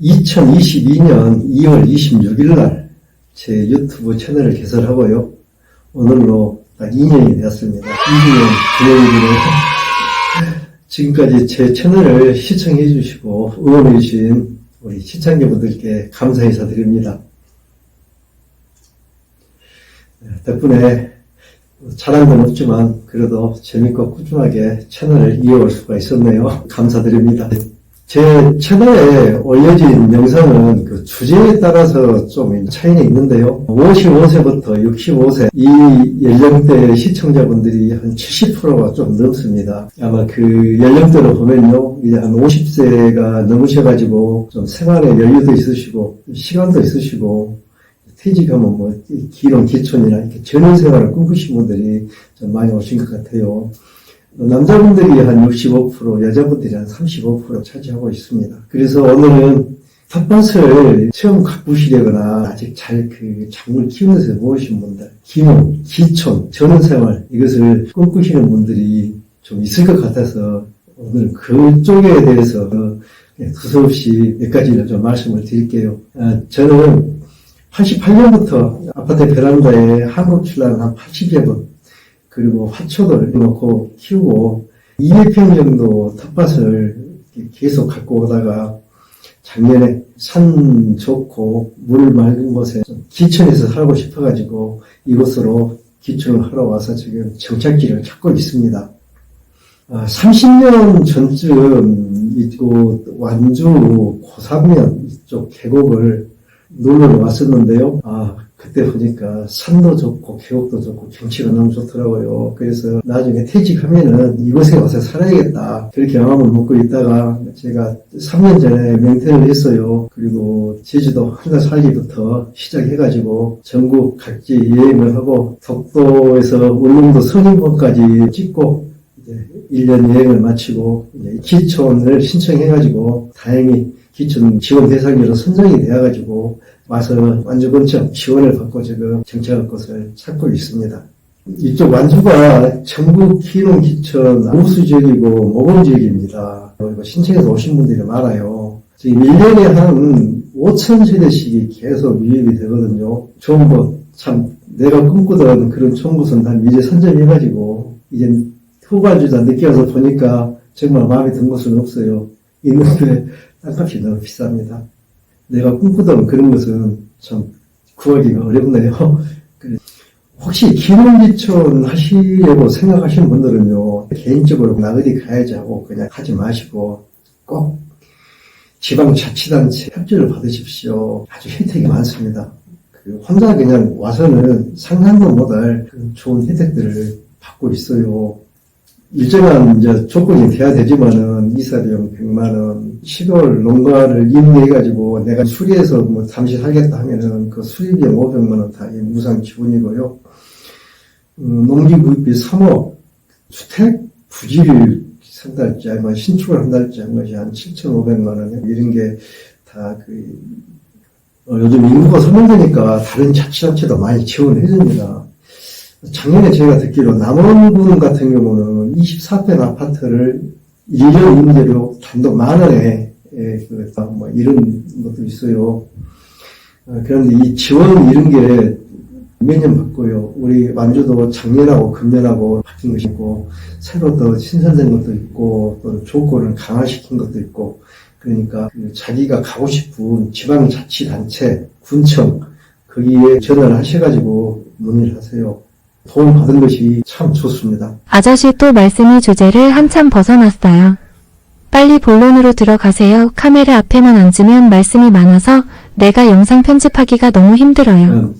2022년 2월 26일 날 제 유튜브 채널을 개설하고요. 오늘로 딱 2년이 되었습니다. 20년 기념일에 지금까지 제 채널을 시청해 주시고 응원해 주신 우리 시청자분들께 감사 인사드립니다. 덕분에 자랑은 없지만 그래도 재밌고 꾸준하게 채널을 이어올 수가 있었네요. 감사드립니다. 제 채널에 올려진 영상은 그 주제에 따라서 좀 차이는 있는데요. 55세부터 65세 이 연령대 시청자분들이 한 70%가 좀 넘습니다. 아마 그 연령대로 보면요, 이제 한 50세가 넘으셔가지고 좀 생활에 여유도 있으시고 시간도 있으시고 퇴직하면 뭐 기농 기촌이나 이렇게 전원 생활을 꿈꾸신 분들이 좀 많이 오신 것 같아요. 남자분들이 한 65%, 여자분들이 한 35% 차지하고 있습니다. 그래서 오늘은 텃밭을 처음 가꾸시려거나 아직 잘 그 작물 키우면서 모으신 분들, 기농, 기촌, 전원생활 이것을 꿈꾸시는 분들이 좀 있을 것 같아서 오늘 그쪽에 대해서 두서없이 몇 가지를 좀 말씀을 드릴게요. 저는 88년부터 아파트 베란다에 한국출란 한 80여 번 그리고 화초들 놓고 키우고 200평 정도 텃밭을 계속 갖고 오다가 작년에 산 좋고 물 맑은 곳에 기촌에서 살고 싶어가지고 이곳으로 기촌을 하러 와서 지금 정착지를 찾고 있습니다. 30년 전쯤 이곳 완주 고삼면 이쪽 계곡을 놀러 왔었는데요. 그때 보니까 산도 좋고 계곡도 좋고 경치가 너무 좋더라고요. 그래서 나중에 퇴직하면은 이곳에 와서 살아야겠다. 그렇게 마음을 먹고 있다가 제가 3년 전에 맹퇴를 했어요. 그리고 제주도 혼자 살기부터 시작해가지고 전국 각지 여행을 하고 독도에서 울릉도 선인봉까지 찍고 이제 1년 여행을 마치고 이제 기촌을 신청해가지고 다행히 기촌 지원 대상자로 선정이 되어가지고 와서 완주 근처 지원을 받고 지금 정착할 곳을 찾고 있습니다. 이쪽 완주가 전국 기농 기촌 우수지역이고 모범지역입니다. 그리고 신청해서 오신 분들이 많아요. 지금 1년에 한 5,000세대씩이 계속 유입이 되거든요. 좋은 곳, 참 내가 꿈꾸던 그런 좋은 곳은 다 이제 선점해가지고 이제 후반주다 늦게 와서 보니까 정말 마음에 든 곳은 없어요. 있는데 땅값이 너무 비쌉니다. 내가 꿈꾸던 그런 것은 참 구하기가 어렵네요. 혹시 기농기촌 하시려고 생각하시는 분들은요, 개인적으로 나 어디 가야지 하고 그냥 하지 마시고 꼭 지방자치단체 협조를 받으십시오. 아주 혜택이 많습니다. 혼자 그냥 와서는 상상도 못할 좋은 혜택들을 받고 있어요. 일정한 이제 조건이 돼야 되지만은 이사비용 100만원, 시골 농가를 임대해가지고 내가 수리해서 뭐 잠시 살겠다 하면은 그 수리비용 500만원 다 무상 지원이고요. 농지구입비 3억, 주택 부지를 산달지, 아니면 신축을 한달지 한 것이 한 7,500만원, 이런 게 다 요즘 인구가 소멸되니까 다른 자치단체도 많이 지원을 해줍니다. 작년에 제가 듣기로 남원군 같은 경우는 24평 아파트를 1년 임대료 단독 10,000원에 뭐 이런 것도 있어요. 그런데 이 지원 이런 게 매년 받고요. 우리 완주도 작년하고 금년하고 바뀐 것이 있고 새로 더 신선된 것도 있고 또 조건을 강화시킨 것도 있고 그러니까 자기가 가고 싶은 지방자치단체, 군청 거기에 전화를 하셔가지고 문의를 하세요. 도움 받은 것이 참 좋습니다. 아저씨 또 말씀이 주제를 한참 벗어났어요. 빨리 본론으로 들어가세요. 카메라 앞에만 앉으면 말씀이 많아서 내가 영상 편집하기가 너무 힘들어요.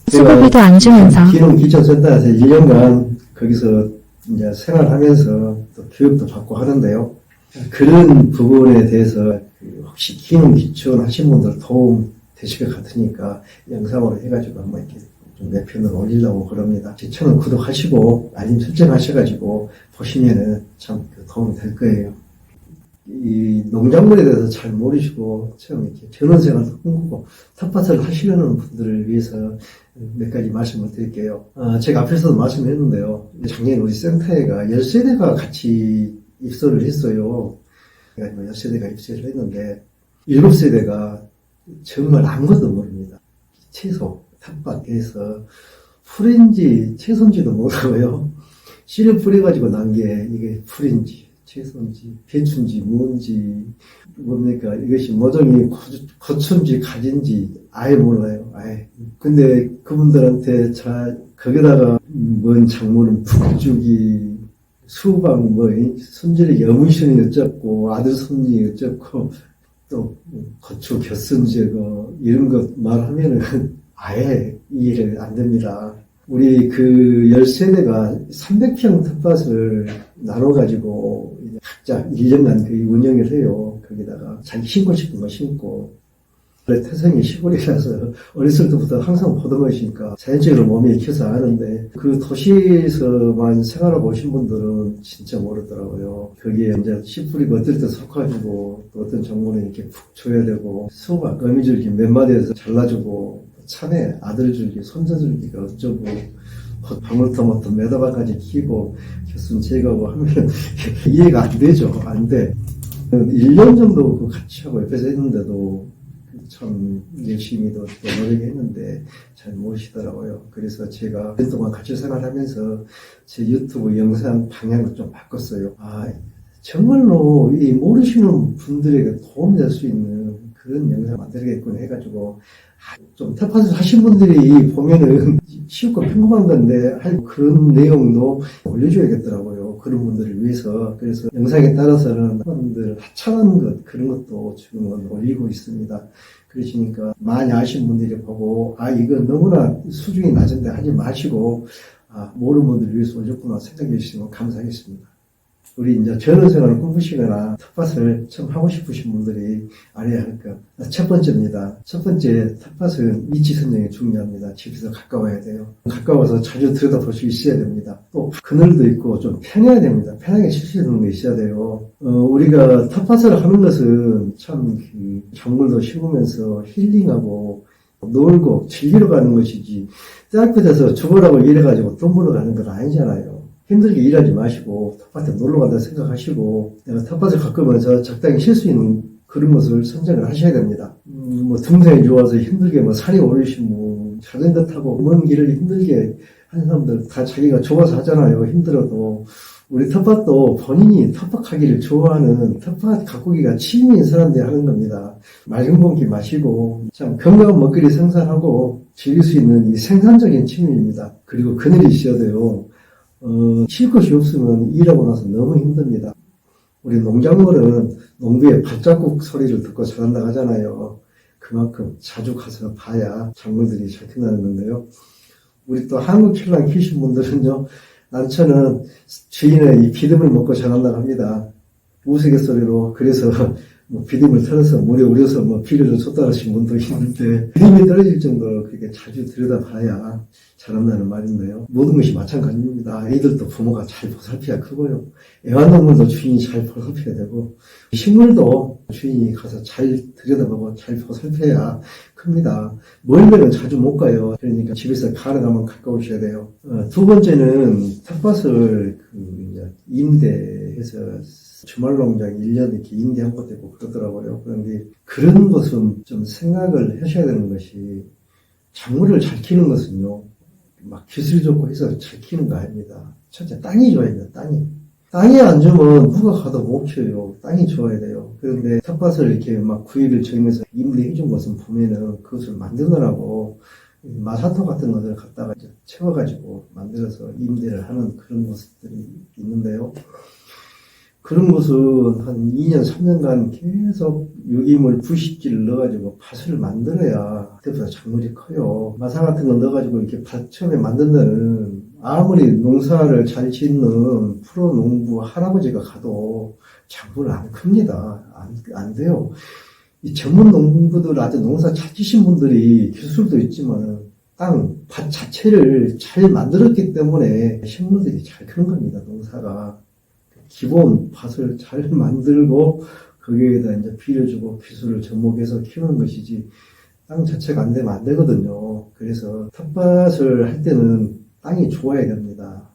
수고비도 안 주면서. 기농기촌센터에서 1년간 거기서 이제 생활하면서 또 교육도 받고 하는데요. 그런 부분에 대해서 혹시 기농기촌 하신 분들 도움 되실 것 같으니까 영상으로 해가지고 한번 이렇게 몇 편을 올리려고 그럽니다. 제 채널 구독하시고 알림 설정하셔가지고 보시면은 참 도움이 될 거예요. 이 농작물에 대해서 잘 모르시고 처음 이렇게 전원생활도 꿈꾸고 텃밭을 하시려는 분들을 위해서 몇 가지 말씀을 드릴게요. 제가 앞에서도 말씀했는데요. 작년에 우리 센터에가 10세대가 같이 입소를 했어요. 그러니까 10세대가 입소를 했는데 7세대가 정말 아무것도 모릅니다. 채소, 텃밭에서 풀인지 채소인지도 모르고요. 씨를 뿌려가지고 난 게 이게 풀인지 채소인지 배추인지 뭔지 뭡니까 이것이 모종이 고추인지 가지인지 아예 몰라요. 아예. 근데 그분들한테 거기다가 뭔 작물은 푹주기 수박 손질이 어문신이 어쩌고 아들 손이 어쩌고 또 고추 겨순 제거 이런 것 말하면은 아예 이해를 안 됩니다. 우리 그 10세대가 300평 텃밭을 나눠가지고 각자 1년간 그 운영을 해요. 거기다가 자기 심고 싶은 거 심고. 태생이 시골이라서 어렸을 때부터 항상 보던 것이니까 자연적으로 몸에 익혀서 아는데 그 도시에서만 생활하고 오신 분들은 진짜 모르더라고요. 거기에 이제 씨 뿌리고 어떨 때 섞어주고 또 어떤 정보는 이렇게 푹 줘야 되고 수박, 어미줄기 몇 마디에서 잘라주고 참외, 아들줄기, 손자줄기가 어쩌고 방울토마토 몇 아바까지 키고 겨순 제거하고 하면 이해가 안 되죠. 안 돼. 1년 정도 같이 하고 옆에서 했는데도 참 열심히도 또 노력했는데 잘 모르시더라고요. 그래서 제가 몇 년 동안 같이 생활하면서 제 유튜브 영상 방향을 좀 바꿨어요. 정말로 이 모르시는 분들에게 도움이 될 수 있는 그런 영상 만들겠구나 해가지고 좀 텃밭을 하신 분들이 보면은 쉽고 평범한 건데 그런 내용도 올려줘야겠더라고요. 그런 분들을 위해서. 그래서 영상에 따라서는 분들 하찮은 것 그런 것도 지금은 올리고 있습니다. 그러시니까 많이 아신 분들이 보고 이거 너무나 수준이 낮은데 하지 마시고 모르는 분들을 위해서 올렸구나 생각해 주시면 감사하겠습니다. 우리 이제 전원생활을 꿈꾸시거나 텃밭을 처음 하고 싶으신 분들이 알아야 할 것. 첫 번째입니다. 첫 번째, 텃밭은 위치 선정이 중요합니다. 집에서 가까워야 돼요. 가까워서 자주 들여다볼 수 있어야 됩니다. 또 그늘도 있고 좀 편해야 됩니다. 편하게 쉴 수 있는 게 있어야 돼요. 우리가 텃밭을 하는 것은 참 작물도 심으면서 힐링하고 놀고 즐기러 가는 것이지 떼학볕에서 죽으라고 일해가지고 돈 벌어 가는 건 아니잖아요. 힘들게 일하지 마시고 텃밭에 놀러 간다 생각하시고 내가 텃밭을 가꾸면서 적당히 쉴 수 있는 그런 것을 선정을 하셔야 됩니다. 등산이 좋아서 힘들게 산에 오르시고 자전거 타고 먼 길을 힘들게 하는 사람들 다 자기가 좋아서 하잖아요. 힘들어도 우리 텃밭도 본인이 텃밭하기를 좋아하는 텃밭 가꾸기가 취미인 사람들이 하는 겁니다. 맑은 공기 마시고 참 건강한 먹거리 생산하고 즐길 수 있는 이 생산적인 취미입니다. 그리고 그늘이 있어야 돼요. 쉴 것이 없으면 일하고 나서 너무 힘듭니다. 우리 농작물은 농부의 발자국 소리를 듣고 자란다고 하잖아요. 그만큼 자주 가서 봐야 작물들이 잘 크다는 건데요. 우리 또 한국 킬랑 키우신 분들은요, 난처는 주인의 이 비듬을 먹고 자란다고 합니다. 우스갯소리로. 그래서 비듬을 털어서 물에 우려서 비료를 쏟아하신 분도 있는데 비듬이 떨어질 정도로 그렇게 자주 들여다봐야 자란다는 말인데요. 모든 것이 마찬가지입니다. 아이들도 부모가 잘 보살펴야 크고요. 애완동물도 주인이 잘 보살펴야 되고 식물도 주인이 가서 잘 들여다보고 잘 보살펴야 큽니다. 멀면은 자주 못 가요. 그러니까 집에서 가능하면 가까우셔야 돼요. 두 번째는 텃밭을 임대해서 주말농장 1년 이렇게 임대한 것도 있고 그러더라고요. 그런데 그런 것은 좀 생각을 하셔야 되는 것이 작물을 잘 키우는 것은요. 막 기술이 좋고 해서 잘 키우는 거 아닙니다. 첫째 땅이 좋아야 돼요. 땅이 안 좋으면 누가 가도 못 키워요. 땅이 좋아야 돼요. 그런데 텃밭을 이렇게 막 구입을 정해서 임대해 준 것은 보면은 그것을 만드느라고 마사토 같은 것을 갖다가 이제 채워가지고 만들어서 임대를 하는 그런 모습들이 있는데요. 그런 것은 한 2년, 3년간 계속 유기물 부식질을 넣어가지고 밭을 만들어야 그때보다 작물이 커요. 마사 같은 거 넣어가지고 이렇게 밭 처음에 만든다는 아무리 농사를 잘 짓는 프로 농부 할아버지가 가도 작물 안 큽니다. 안 돼요. 이 전문 농부들 아주 농사 잘 지신 분들이 기술도 있지만 밭 자체를 잘 만들었기 때문에 식물들이 잘 크는 겁니다. 농사가. 기본 밭을 잘 만들고 거기에다 이제 비료주고 기술을 접목해서 키우는 것이지 땅 자체가 안 되면 안 되거든요. 그래서 텃밭을 할 때는 땅이 좋아야 됩니다.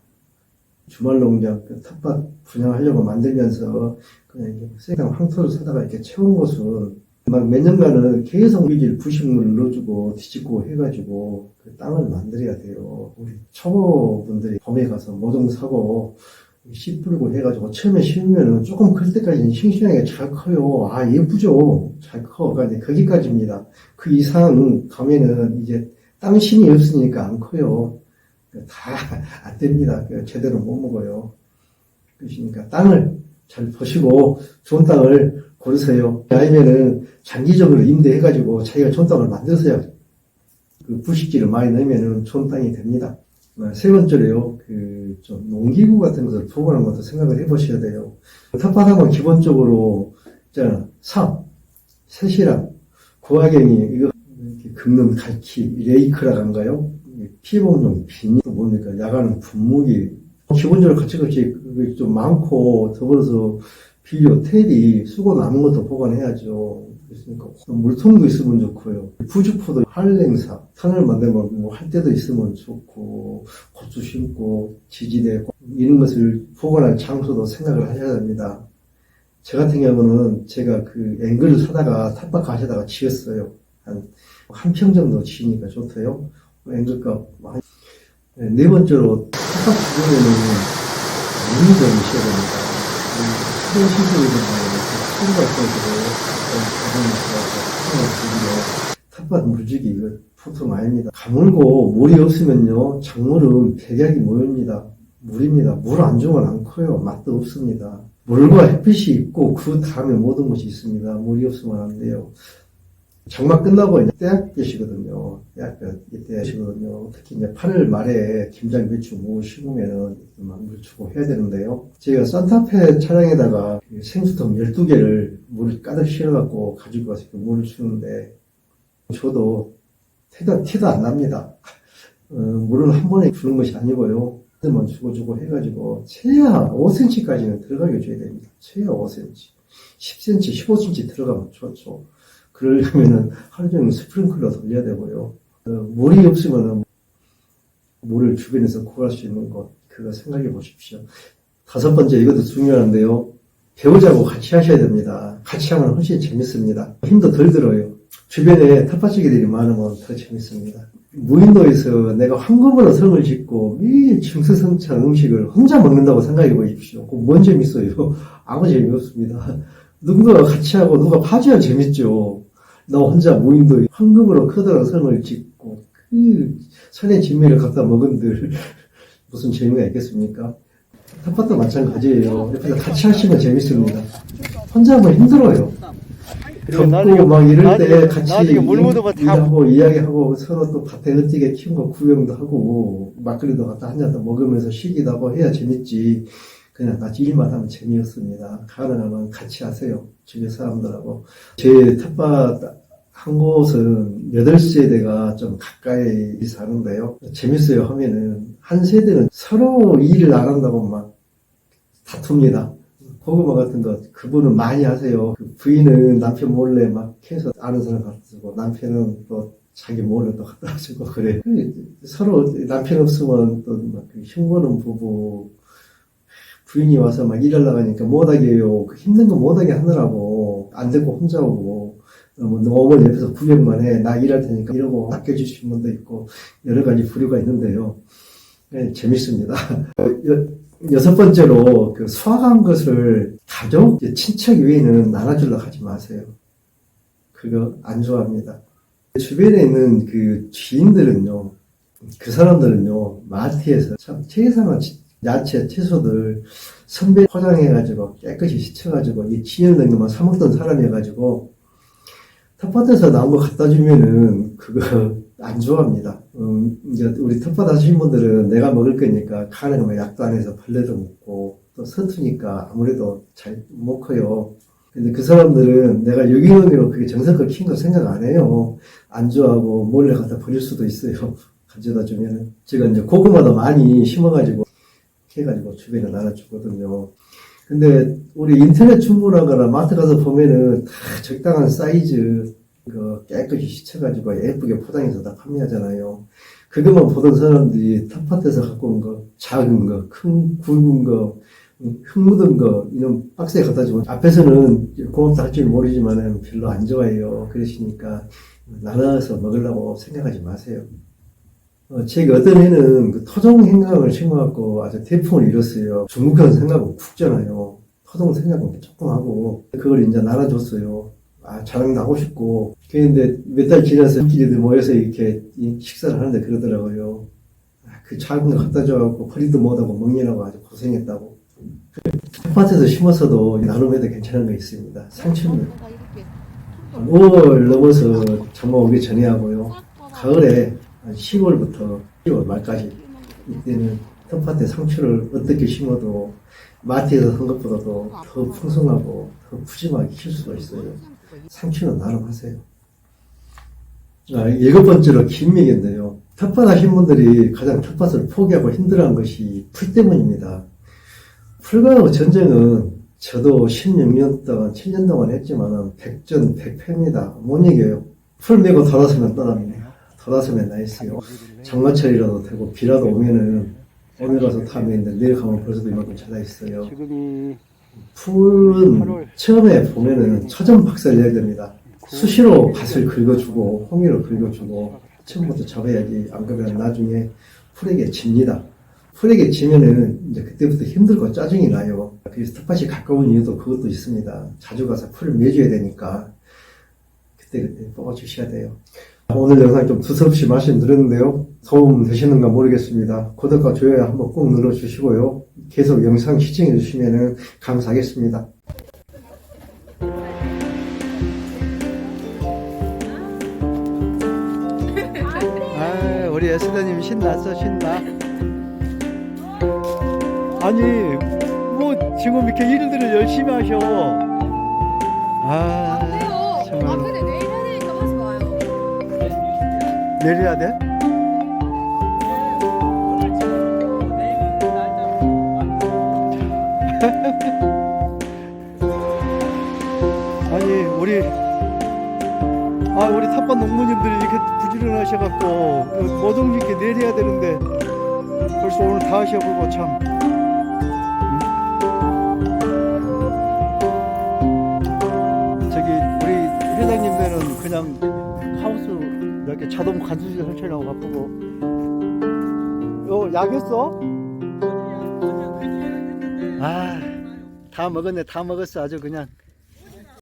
주말농장 텃밭 분양하려고 만들면서 그냥 이렇게 황토를 사다가 이렇게 채운 곳은 막 몇 년간은 계속 유질 부식물을 넣어주고 뒤집고 해가지고 그 땅을 만들어야 돼요. 우리 초보분들이 봄에 가서 모종 사고 씨 뿌리고 해가지고 처음에 심으면은 조금 클 때까지는 싱싱하게 잘 커요. 아, 예쁘죠? 잘 커. 그러니까 거기까지입니다. 그 이상 가면은 이제 땅 힘이 없으니까 안 커요. 다 안 됩니다. 제대로 못 먹어요. 그러니까 땅을 잘 보시고 좋은 땅을 고르세요. 아니면은 장기적으로 임대해가지고 자기가 좋은 땅을 만들어서야 그 부식지를 많이 넣으면은 좋은 땅이 됩니다. 세 번째로요, 좀 농기구 같은 것을 보관하는 것도 생각을 해보셔야 돼요. 텃밭하면 기본적으로, 삽, 새시랑, 구화갱이, 이거, 이렇게 긁는 갈퀴, 레이크라 한가요? 피해봉용, 비닐, 또 뭡니까? 야간은 분무기. 기본적으로 가치값이 좀 많고, 더불어서 비료, 테리, 수고 남은 것도 보관해야죠. 그러니까 물통도 있으면 좋고요. 부주포도 한랭사, 터널 만들면 뭐 할 때도 있으면 좋고, 고추 심고, 지지대, 이런 것을 보관할 장소도 생각을 하셔야 됩니다. 저 같은 경우는 제가 그 앵글을 사다가 텃밭 가시다가 지었어요. 한 평 정도 지으니까 좋대요. 앵글값. 네 번째로 텃밭 주변에는 물이 좀 있어야 됩니다. 수분 시설이 좀 많이 수분가 있어가지고 텃밭 물주기 이거 보통 아닙니다. 가물고 물이 없으면요 작물은 백약이 모입니다. 물입니다. 물 안 주면 안 커요. 맛도 없습니다. 물과 햇빛이 있고 그 다음에 모든 것이 있습니다. 물이 없으면 안 돼요. 장마 끝나고 이제 떼약볕이거든요. 떼약볕 이때시거든요. 특히 이제 8월 말에 김장, 배추, 무 심으면은 물 주고 해야 되는데요. 제가 산타페 차량에다가 생수통 12개를 물을 가득 실어갖고 가지고 와서 물을 주는데 저도 티도 안 납니다. 물을 한 번에 주는 것이 아니고요. 만 주고 해가지고 최하 5cm까지는 들어가게 줘야 됩니다. 최하 5cm, 10cm, 15cm 들어가면 좋죠. 그러려면은 하루 종일 스프링클러 돌려야 되고요. 물이 없으면은 물을 주변에서 구할 수 있는 것, 그거 생각해 보십시오. 다섯 번째, 이것도 중요한데요. 배우자고 같이 하셔야 됩니다. 같이 하면 훨씬 재밌습니다. 힘도 덜 들어요. 주변에 텃밭지기들이 많으면 더 재밌습니다. 무인도에서 내가 황금으로 성을 짓고 매일 충성찬 음식을 혼자 먹는다고 생각해 보십시오. 그럼 뭔 재밌어요? 아무 재미없습니다. 누군가가 같이 하고 누가 봐줘야 재밌죠. 나 혼자 무인도에 황금으로 커다란 성을 짓고 그 산의 진미를 갖다 먹은들 무슨 재미가 있겠습니까? 텃밭도 마찬가지예요. 옆에서 같이 하시면 재밌습니다. 혼자 하면 힘들어요. 덥고 막 이럴 때 같이 일하고 이야기하고 서로 또 밭에 어떻게 키운 거 구경도 하고 막걸리도 갖다 한 잔 더 먹으면서 쉬기도 하고 해야 재밌지. 그냥 같이 일만 하면 재미없습니다. 가능하면 같이 하세요. 주변 사람들하고. 제 텃밭 한 곳은 8세대가 좀 가까이 사는데요. 재밌어요 하면은 한 세대는 서로 일을 안 한다고 막 다툽니다. 고구마 같은 거 그분은 많이 하세요. 그 부인은 남편 몰래 막 캐서 아는 사람 갖다 주고 남편은 또 자기 몰래 또 갖다 주고 그래. 서로 남편 없으면 또 막 흉보는 부부 부인이 와서 막 일하려고 하니까 못하게 해요. 그 힘든 거 못하게 하느라고 안 되고 혼자 오고 어머니 옆에서 구경만 해. 나 일할 테니까 이러고 아껴주시는 분도 있고 여러 가지 부류가 있는데요. 네, 재밌습니다. 여섯 번째로 그 수확한 것을 가족, 친척 외에는 나눠주려고 하지 마세요. 그거 안 좋아합니다. 주변에 있는 그 지인들은요, 그 사람들은요, 마트에서 참 세상은 야채, 채소들 선배 포장해가지고 깨끗이 씻어가지고 이 지연된 것만 사먹던 사람이어가지고 텃밭에서 나온 거 갖다 주면은 그거 안 좋아합니다. 이제 우리 텃밭 하시는 분들은 내가 먹을 거니까 가능하면 약도 안 해서 벌레도 먹고 또 서투니까 아무래도 잘 못 커요. 근데 그 사람들은 내가 유기농으로 그게 정성껏 키운 거 생각 안 해요. 안 좋아하고 몰래 갖다 버릴 수도 있어요. 가져다 주면은. 제가 이제 고구마도 많이 심어가지고 해가지고 주변에 나눠주거든요. 근데 우리 인터넷 주문하거나 마트 가서 보면은 다 적당한 사이즈 그 깨끗이 씻어가지고 예쁘게 포장해서 다 판매하잖아요. 그것만 보던 사람들이 텃밭에서 갖고 온 거, 작은 거, 큰 굵은 거, 흙 묻은 거 이런 박스에 갖다 주고 앞에서는 고맙다 할 줄 모르지만 별로 안 좋아해요. 그러시니까 나눠서 먹으려고 생각하지 마세요. 제가 어떤 해는 그 토종 생강을 심어갖고 아주 대풍을 이뤘어요. 중국에서 생강은 굵잖아요. 토종 생강은 조금 하고 그걸 이제 나눠줬어요. 아, 자랑도 하고 싶고. 그런데 몇 달 지나서 끼리들 모여서 이렇게 식사를 하는데 그러더라고요. 아, 그 작은 거 갖다 줘갖고 허리도 못하고 먹느라고 아주 고생했다고. 텃밭에서 심었어도 나름에도 괜찮은 거 있습니다. 상추는 5월 넘어서 장마 오기 전에 하고요. 가을에 한 10월부터 10월 말까지 이때는 텃밭에 상추를 어떻게 심어도 마트에서 산 것보다도 더 풍성하고 더 푸짐하게 키울 수가 있어요. 상추는 나름 하세요. 7번째로 김미인데요. 텃밭 하신 분들이 가장 텃밭을 포기하고 힘들어한 것이 풀 때문입니다. 풀과 전쟁은 저도 16년 동안, 7년 동안 했지만은 백전백패입니다. 못 이겨요. 풀 메고 돌아서면 떠납니다. 돌아서면 나있어요. 장마철이라도 되고 비라도 오면은 오늘 가서 타면 내일 가면 벌써도 이만큼 차다 있어요. 풀은 처음에 보면은 처전 박살 내야 됩니다. 수시로 밭을 긁어주고 호미로 긁어주고 처음부터 잡아야지. 안 그러면 나중에 풀에게 집니다. 풀에게 지면은 이제 그때부터 힘들고 짜증이 나요. 그래서 텃밭이 가까운 이유도 그것도 있습니다. 자주 가서 풀을 매줘야 되니까 그때 뽑아주셔야 돼요. 오늘 영상 좀 두서없이 말씀드렸는데요. 도움 되시는가 모르겠습니다. 구독과 좋아요 한번 꼭 눌러주시고요. 계속 영상 시청해 주시면 감사하겠습니다. 아, 우리 에스더님 신났어, 신나. 아니, 뭐 지금 이렇게 일들을 열심히 하셔. 아, 돼요. 정말. 아 근데 내일 해야 되니까 하지 마요. 내려야 돼? 아니, 우리 텃밭 농부님들이 이렇게 부지런하셔갖고 모든 게 이렇게 내려야 되는데 벌써 오늘 다 하셔보고 참. 저기 우리 회장님들은 그냥 하우스 이렇게 자동 관수실 설치하고 바쁘고. 약 했어? 아, 다 먹었네. 다 먹었어. 아주 그냥.